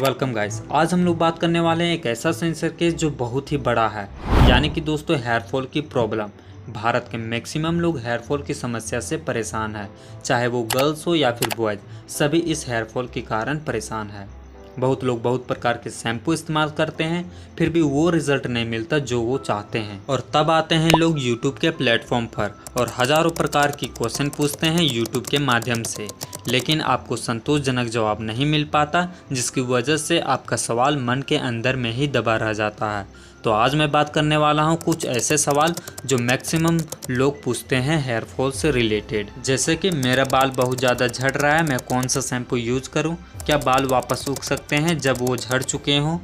Welcome guys. आज हम लोग बात करने वाले हैं एक ऐसा सेंसर केस जो बहुत ही बड़ा है, यानी कि दोस्तों हेयरफॉल की प्रॉब्लम। भारत के मैक्सिमम लोग हेयरफॉल की समस्या से परेशान है, चाहे वो गर्ल्स हो या फिर बॉयज, सभी इस हेयरफॉल के कारण परेशान है। बहुत लोग बहुत प्रकार के शैम्पू इस्तेमाल करते हैं, फिर भी वो रिजल्ट नहीं मिलता जो वो चाहते हैं। और तब आते हैं लोग यूट्यूब के प्लेटफॉर्म पर और हजारों प्रकार की क्वेश्चन पूछते हैं यूट्यूब के माध्यम से, लेकिन आपको संतोषजनक जवाब नहीं मिल पाता, जिसकी वजह से आपका सवाल मन के अंदर में ही दबा रह जाता है। तो आज मैं बात करने वाला हूँ कुछ ऐसे सवाल जो मैक्सिमम लोग पूछते हैं हेयरफॉल से रिलेटेड, जैसे कि मेरा बाल बहुत ज़्यादा झड़ रहा है, मैं कौन सा शैम्पू यूज़ करूँ, क्या बाल वापस उग सकते हैं जब वो झड़ चुके हों,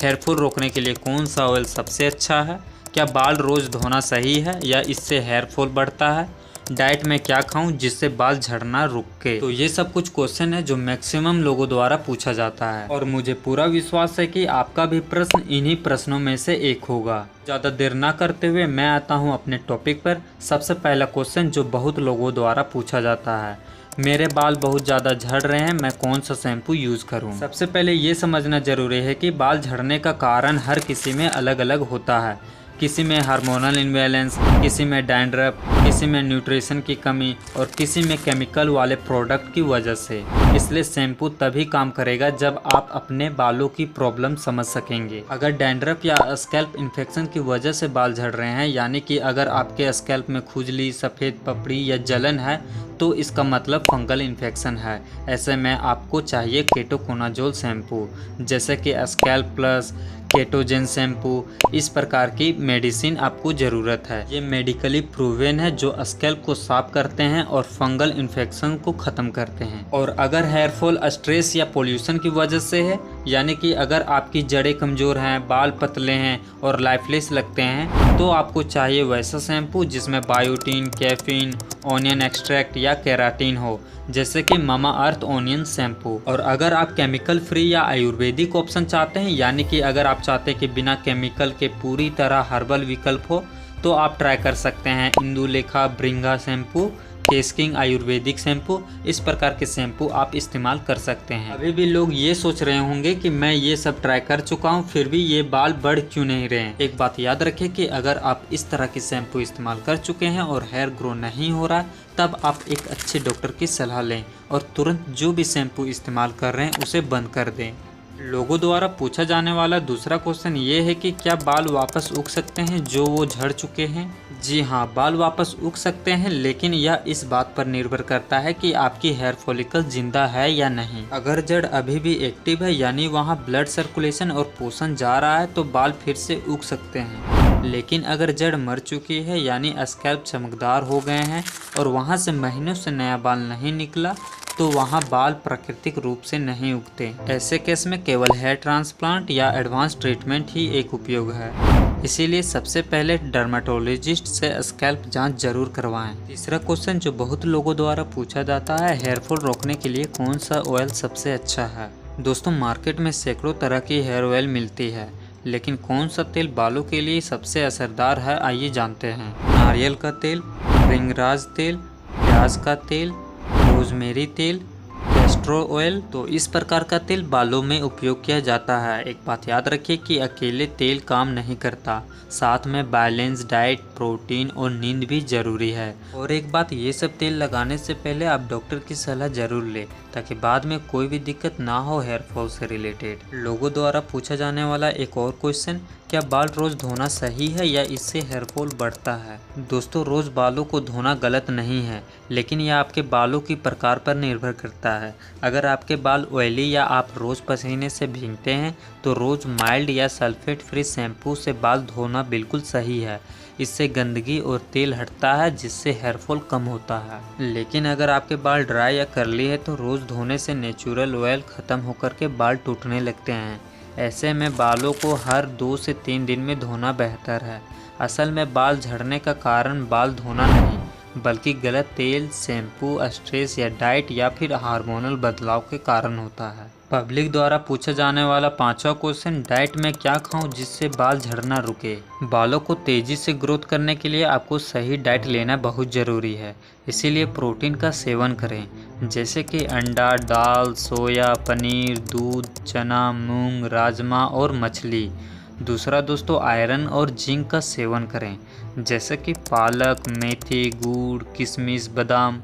हेयरफॉल रोकने के लिए कौन सा ऑयल सबसे अच्छा है, क्या बाल रोज़ धोना सही है या इससे हेयरफॉल बढ़ता है, डाइट में क्या खाऊं जिससे बाल झड़ना रुके। तो ये सब कुछ क्वेश्चन है जो मैक्सिमम लोगों द्वारा पूछा जाता है और मुझे पूरा विश्वास है कि आपका भी प्रश्न इन्हीं प्रश्नों में से एक होगा। ज़्यादा देर ना करते हुए मैं आता हूँ अपने टॉपिक पर। सबसे पहला क्वेश्चन जो बहुत लोगों द्वारा पूछा जाता है, मेरे बाल बहुत ज़्यादा झड़ रहे हैं, मैं कौन सा शैम्पू यूज़ करूं। सबसे पहले ये समझना ज़रूरी है कि बाल झड़ने का कारण हर किसी में अलग अलग होता है। किसी में हार्मोनल इम्बैलेंस, किसी में डैंड्रफ, किसी में न्यूट्रिशन की कमी और किसी में केमिकल वाले प्रोडक्ट की वजह से। इसलिए शैम्पू तभी काम करेगा जब आप अपने बालों की प्रॉब्लम समझ सकेंगे। अगर डैंड्रफ या स्कैल्प इन्फेक्शन की वजह से बाल झड़ रहे हैं, यानी कि अगर आपके स्कैल्प में खुजली, सफ़ेद पपड़ी या जलन है, तो इसका मतलब फंगल इन्फेक्शन है। ऐसे में आपको चाहिए केटोकोनाजोल शैम्पू, जैसे कि स्कैल्प प्लस, केटोजेन शैम्पू, इस प्रकार की मेडिसिन आपको ज़रूरत है। ये मेडिकली प्रूवन है, जो स्कैल्प को साफ करते हैं और फंगल इन्फेक्शन को ख़त्म करते हैं। और अगर हेयरफॉल स्ट्रेस या पोल्यूशन की वजह से है, यानी कि अगर आपकी जड़ें कमज़ोर हैं, बाल पतले हैं और लाइफलेस लगते हैं, तो आपको चाहिए वैसा शैम्पू जिसमें बायोटीन, कैफीन, ऑनियन एक्सट्रैक्ट या केराटिन हो, जैसे कि मामा अर्थ ऑनियन शैम्पू। और अगर आप केमिकल फ्री या आयुर्वेदिक ऑप्शन चाहते हैं, यानी कि अगर आप चाहते हैं कि बिना केमिकल के पूरी तरह हर्बल विकल्प हो, तो आप ट्राई कर सकते हैं इंदुलेखा ब्रिंगा शैम्पू, केस्किंग आयुर्वेदिक शैम्पू। इस प्रकार के शैम्पू आप इस्तेमाल कर सकते हैं। अभी भी लोग ये सोच रहे होंगे कि मैं ये सब ट्राई कर चुका हूँ, फिर भी ये बाल बढ़ क्यों नहीं रहे हैं। एक बात याद रखें कि अगर आप इस तरह के शैम्पू इस्तेमाल कर चुके हैं और हेयर ग्रो नहीं हो रहा, तब आप एक अच्छे डॉक्टर की सलाह लें और तुरंत जो भी शैम्पू इस्तेमाल कर रहे हैं उसे बंद कर दें। लोगों द्वारा पूछा जाने वाला दूसरा क्वेश्चन ये है कि क्या बाल वापस उग सकते हैं जो वो झड़ चुके हैं। जी हाँ, बाल वापस उग सकते हैं, लेकिन यह इस बात पर निर्भर करता है कि आपकी हेयर फॉलिकल जिंदा है या नहीं। अगर जड़ अभी भी एक्टिव है, यानी वहाँ ब्लड सर्कुलेशन और पोषण जा रहा है, तो बाल फिर से उग सकते हैं। लेकिन अगर जड़ मर चुकी है, यानी स्कैल्प चमकदार हो गए हैं और वहाँ से महीनों से नया बाल नहीं निकला, तो वहाँ बाल प्राकृतिक रूप से नहीं उगते। ऐसे केस में केवल हेयर ट्रांसप्लांट या एडवांस ट्रीटमेंट ही एक उपयोग है। इसीलिए सबसे पहले डर्मेटोलॉजिस्ट से स्कैल्प जांच जरूर करवाएं। तीसरा क्वेश्चन जो बहुत लोगों द्वारा पूछा जाता है, हेयरफॉल रोकने के लिए कौन सा ऑयल सबसे अच्छा है। दोस्तों, मार्केट में सैकड़ों तरह की हेयर ऑयल मिलती है, लेकिन कौन सा तेल बालों के लिए सबसे असरदार है, आइए जानते हैं। नारियल का तेल, भृंगराज तेल, प्याज का तेल, रोजमेरी तेल, कैस्टर ऑयल। तो इस प्रकार का तेल बालों में उपयोग किया जाता है। एक बात याद रखिए कि अकेले तेल काम नहीं करता, साथ में बैलेंस डाइट, प्रोटीन और नींद भी जरूरी है। और एक बात, ये सब तेल लगाने से पहले आप डॉक्टर की सलाह जरूर लें, ताकि बाद में कोई भी दिक्कत ना हो हेयरफॉल से रिलेटेड। लोगों द्वारा पूछा जाने वाला एक और क्वेश्चन, क्या बाल रोज़ धोना सही है या इससे हेयरफॉल बढ़ता है। दोस्तों, रोज़ बालों को धोना गलत नहीं है, लेकिन यह आपके बालों की प्रकार पर निर्भर करता है। अगर आपके बाल ऑयली या आप रोज़ पसीने से भीगते हैं, तो रोज़ माइल्ड या सल्फेट फ्री शैम्पू से बाल धोना बिल्कुल सही है। इससे गंदगी और तेल हटता है, जिससे हेयरफॉल कम होता है। लेकिन अगर आपके बाल ड्राई या कर्ली है, तो रोज़ धोने से नेचुरल ऑयल ख़त्म होकर के बाल टूटने लगते हैं। ऐसे में बालों को हर 2 से 3 दिन में धोना बेहतर है। असल में बाल झड़ने का कारण बाल धोना नहीं, बल्कि गलत तेल, शैम्पू, स्ट्रेस या डाइट या फिर हार्मोनल बदलाव के कारण होता है। पब्लिक द्वारा पूछा जाने वाला 5वां क्वेश्चन, डाइट में क्या खाऊं जिससे बाल झड़ना रुके। बालों को तेजी से ग्रोथ करने के लिए आपको सही डाइट लेना बहुत ज़रूरी है। इसीलिए प्रोटीन का सेवन करें, जैसे कि अंडा, दाल, सोया, पनीर, दूध, चना, मूंग, राजमा और मछली। दूसरा दोस्तों, आयरन और जिंक का सेवन करें, जैसे कि पालक, मेथी, गुड़, किशमिश, बादाम।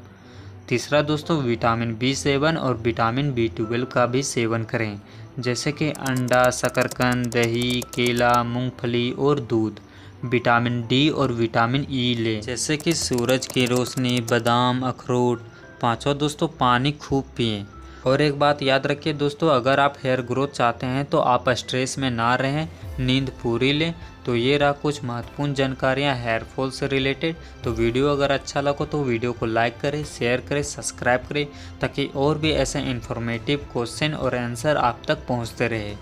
तीसरा दोस्तों, विटामिन B7 और विटामिन B12 का भी सेवन करें, जैसे कि अंडा, शकरकंद, दही, केला, मूंगफली और दूध। विटामिन D और विटामिन E लें, जैसे कि सूरज की रोशनी, बादाम, अखरोट। पांचवा दोस्तों, पानी खूब पिएं। और एक बात याद रखिए दोस्तों, अगर आप हेयर ग्रोथ चाहते हैं तो आप स्ट्रेस में ना रहें, नींद पूरी लें। तो ये रहा कुछ महत्वपूर्ण जानकारियाँ हेयर फॉल से रिलेटेड। तो वीडियो अगर अच्छा लगा तो वीडियो को लाइक करें, शेयर करें, सब्सक्राइब करें, ताकि और भी ऐसे इन्फॉर्मेटिव क्वेश्चन और आंसर आप तक पहुँचते रहे।